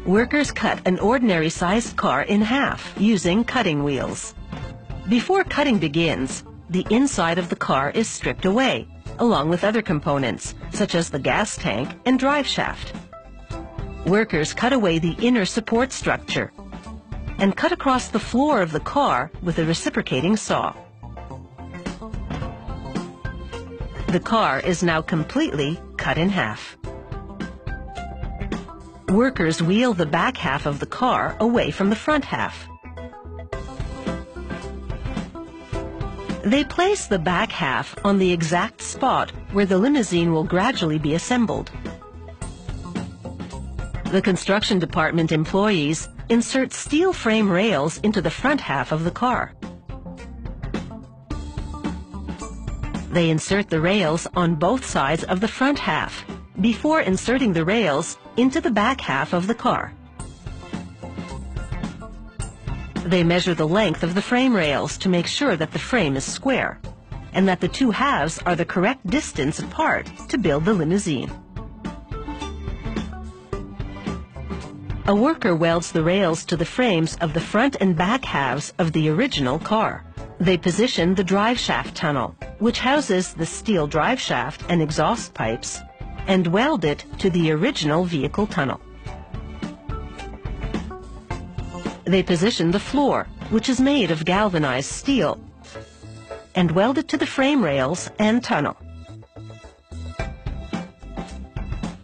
Workers cut an ordinary-sized car in half using cutting wheels. Before cutting begins, the inside of the car is stripped away, along with other components, such as the gas tank and drive shaft. Workers cut away the inner support structure and cut across the floor of the car with a reciprocating saw. The car is now completely cut in half. Workers wheel the back half of the car away from the front half. They place the back half on the exact spot where the limousine will gradually be assembled. The construction department employees insert steel frame rails into the front half of the car. They insert the rails on both sides of the front half before inserting the rails into the back half of the car. They measure the length of the frame rails to make sure that the frame is square and that the two halves are the correct distance apart to build the limousine. A worker welds the rails to the frames of the front and back halves of the original car. They position the drive shaft tunnel, which houses the steel drive shaft and exhaust pipes, and weld it to the original vehicle tunnel. They position the floor, which is made of galvanized steel, and weld it to the frame rails and tunnel.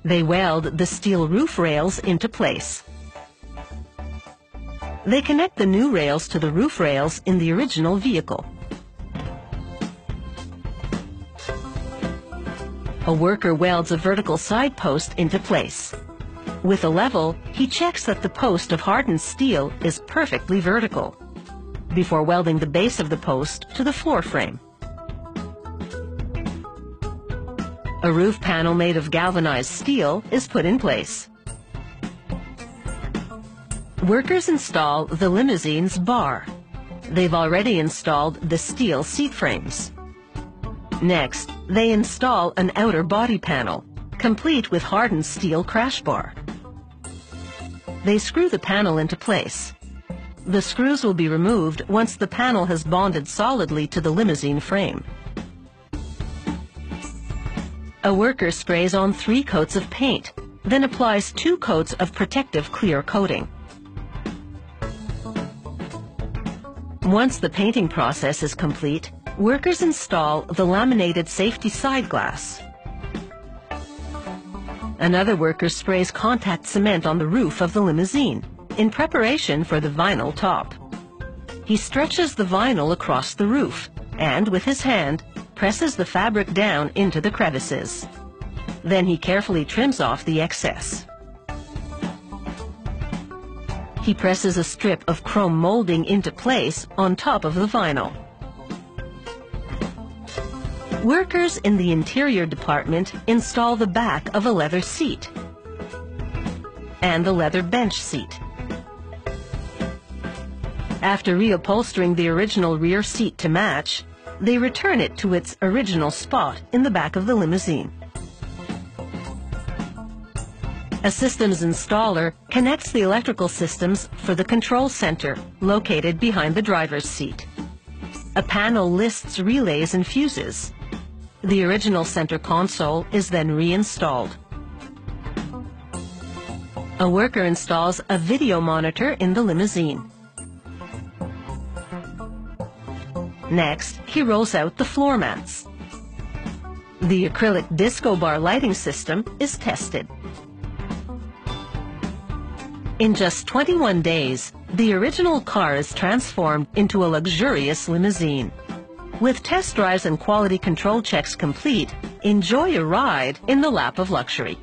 They weld the steel roof rails into place. They connect the new rails to the roof rails in the original vehicle. A worker welds a vertical side post into place. With a level, he checks that the post of hardened steel is perfectly vertical before welding the base of the post to the floor frame. A roof panel made of galvanized steel is put in place. Workers install the limousine's bar. They've already installed the steel seat frames. Next, they install an outer body panel, complete with hardened steel crash bar. They screw the panel into place. The screws will be removed once the panel has bonded solidly to the limousine frame. A worker sprays on 3 coats of paint, then applies 2 coats of protective clear coating. Once the painting process is complete, workers install the laminated safety side glass. Another worker sprays contact cement on the roof of the limousine in preparation for the vinyl top. He stretches the vinyl across the roof and, with his hand, presses the fabric down into the crevices. Then he carefully trims off the excess. He presses a strip of chrome molding into place on top of the vinyl. Workers in the interior department install the back of a leather seat and the leather bench seat. After reupholstering the original rear seat to match, they return it to its original spot in the back of the limousine. A systems installer connects the electrical systems for the control center located behind the driver's seat. A panel lists relays and fuses. The original center console is then reinstalled. A worker installs a video monitor in the limousine. Next, he rolls out the floor mats. The acrylic disco bar lighting system is tested. In just 21 days, the original car is transformed into a luxurious limousine. With test drives and quality control checks complete, enjoy a ride in the lap of luxury.